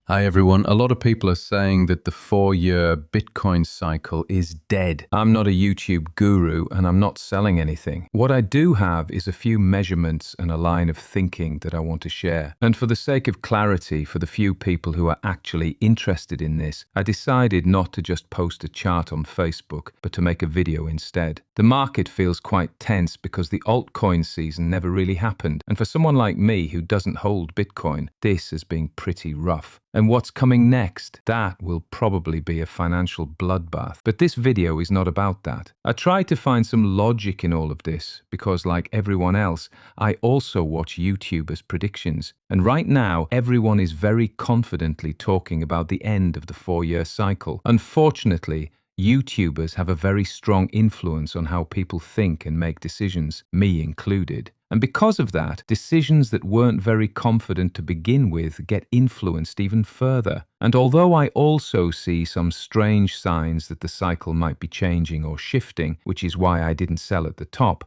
Hi everyone. A lot of people are saying that the 4-year Bitcoin cycle is dead. I'm not a YouTube guru and I'm not selling anything. What I do have is a few measurements and a line of thinking that I want to share. And for the sake of clarity, for the few people who are actually interested in this, I decided not to just post a chart on Facebook, but to make a video instead. The market feels quite tense because the altcoin season never really happened. And for someone like me who doesn't hold Bitcoin, this has been pretty rough. And what's coming next? That will probably be a financial bloodbath. But this video is not about that. I tried to find some logic in all of this because, like everyone else, I also watch YouTubers' predictions. And right now, everyone is very confidently talking about the end of the 4-year cycle. Unfortunately, YouTubers have a very strong influence on how people think and make decisions, me included. And because of that, decisions that weren't very confident to begin with get influenced even further. And although I also see some strange signs that the cycle might be changing or shifting, which is why I didn't sell at the top,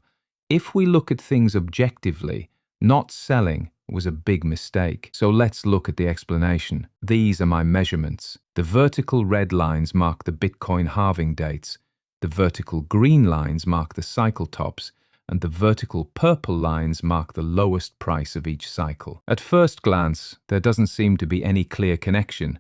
if we look at things objectively, not selling was a big mistake. So let's look at the explanation. These are my measurements. The vertical red lines mark the Bitcoin halving dates. The vertical green lines mark the cycle tops, and the vertical purple lines mark the lowest price of each cycle. At first glance, there doesn't seem to be any clear connection,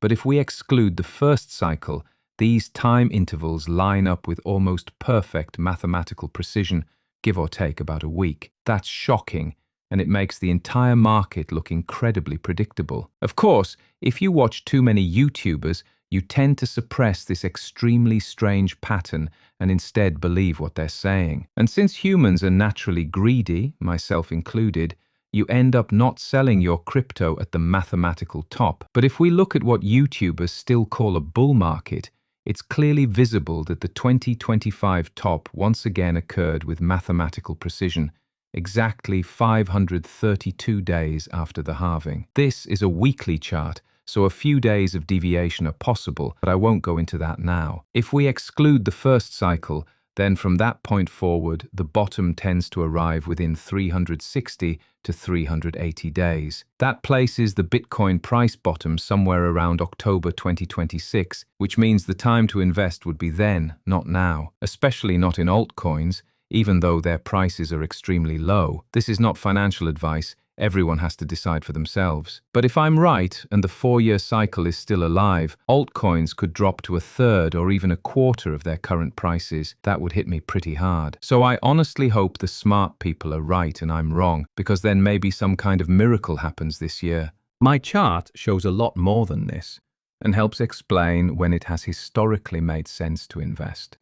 but if we exclude the first cycle, these time intervals line up with almost perfect mathematical precision, give or take about a week. That's shocking, and it makes the entire market look incredibly predictable. Of course, if you watch too many YouTubers, you tend to suppress this extremely strange pattern and instead believe what they're saying. And since humans are naturally greedy, myself included, you end up not selling your crypto at the mathematical top. But if we look at what YouTubers still call a bull market, it's clearly visible that the 2025 top once again occurred with mathematical precision, exactly 532 days after the halving. This is a weekly chart, so a few days of deviation are possible, but I won't go into that now. If we exclude the first cycle, then from that point forward, the bottom tends to arrive within 360 to 380 days. That places the Bitcoin price bottom somewhere around October 2026, which means the time to invest would be then, not now, especially not in altcoins, even though their prices are extremely low. This is not financial advice. Everyone has to decide for themselves. But if I'm right and the 4-year cycle is still alive, altcoins could drop to a third or even a quarter of their current prices. That would hit me pretty hard. So I honestly hope the smart people are right and I'm wrong, because then maybe some kind of miracle happens this year. My chart shows a lot more than this and helps explain when it has historically made sense to invest.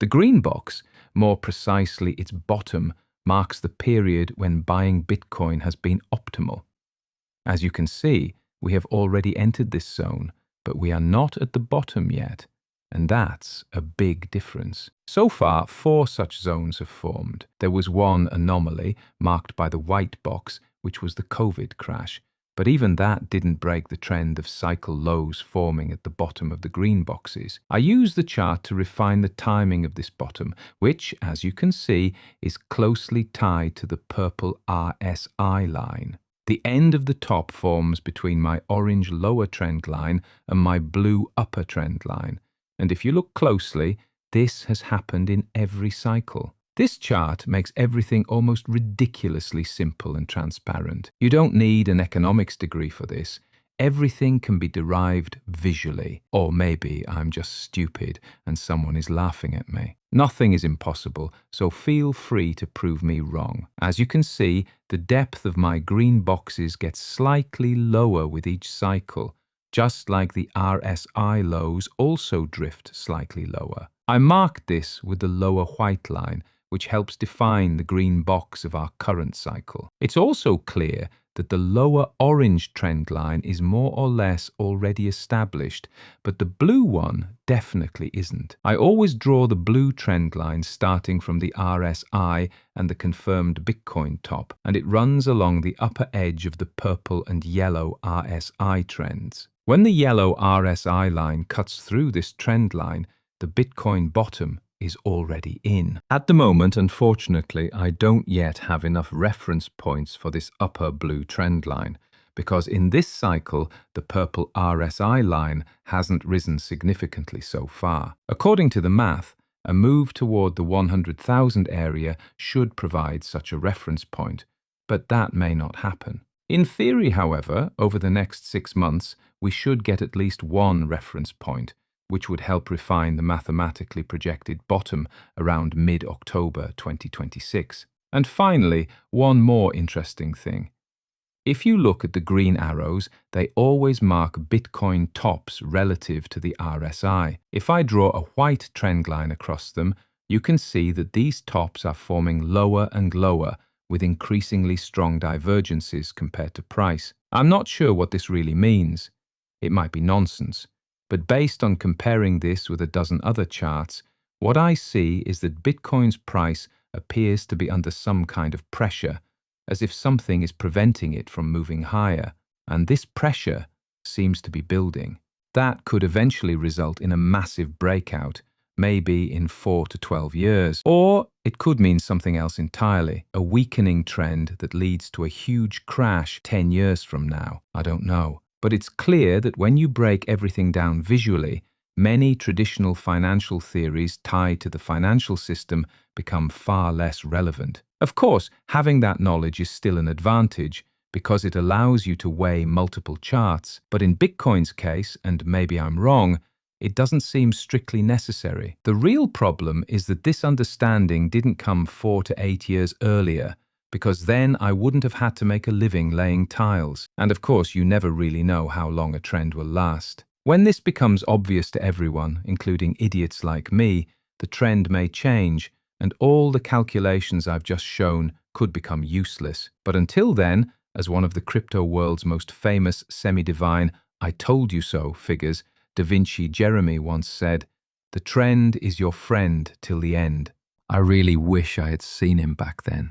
The green box, more precisely its bottom, marks the period when buying Bitcoin has been optimal. As you can see, we have already entered this zone, but we are not at the bottom yet, and that's a big difference. So far, 4 such zones have formed. There was one anomaly, marked by the white box, which was the COVID crash, but even that didn't break the trend of cycle lows forming at the bottom of the green boxes. I use the chart to refine the timing of this bottom, which, as you can see, is closely tied to the purple RSI line. The end of the top forms between my orange lower trend line and my blue upper trend line. And if you look closely, this has happened in every cycle. This chart makes everything almost ridiculously simple and transparent. You don't need an economics degree for this. Everything can be derived visually. Or maybe I'm just stupid and someone is laughing at me. Nothing is impossible, so feel free to prove me wrong. As you can see, the depth of my green boxes gets slightly lower with each cycle, just like the RSI lows also drift slightly lower. I marked this with the lower white line, which helps define the green box of our current cycle. It's also clear that the lower orange trend line is more or less already established, but the blue one definitely isn't. I always draw the blue trend line starting from the RSI and the confirmed Bitcoin top, and it runs along the upper edge of the purple and yellow RSI trends. When the yellow RSI line cuts through this trend line, the Bitcoin bottom is already in. At the moment, unfortunately, I don't yet have enough reference points for this upper blue trend line, because in this cycle, the purple RSI line hasn't risen significantly so far. According to the math, a move toward the 100,000 area should provide such a reference point, but that may not happen. In theory, however, over the next 6 months, we should get at least one reference point, which would help refine the mathematically projected bottom around mid-October 2026. And finally, one more interesting thing. If you look at the green arrows, they always mark Bitcoin tops relative to the RSI. If I draw a white trend line across them, you can see that these tops are forming lower and lower, with increasingly strong divergences compared to price. I'm not sure what this really means. It might be nonsense, but based on comparing this with a dozen other charts, what I see is that Bitcoin's price appears to be under some kind of pressure, as if something is preventing it from moving higher, and this pressure seems to be building. That could eventually result in a massive breakout, maybe in 4 to 12 years. Or it could mean something else entirely, a weakening trend that leads to a huge crash 10 years from now. I don't know. But it's clear that when you break everything down visually, many traditional financial theories tied to the financial system become far less relevant. Of course, having that knowledge is still an advantage because it allows you to weigh multiple charts, but in Bitcoin's case, and maybe I'm wrong, it doesn't seem strictly necessary. The real problem is that this understanding didn't come 4 to 8 years earlier, because then I wouldn't have had to make a living laying tiles. And of course, you never really know how long a trend will last. When this becomes obvious to everyone, including idiots like me, the trend may change, and all the calculations I've just shown could become useless. But until then, as one of the crypto world's most famous semi-divine "I told you so" figures, Da Vinci Jeremy once said, "The trend is your friend till the end." I really wish I had seen him back then.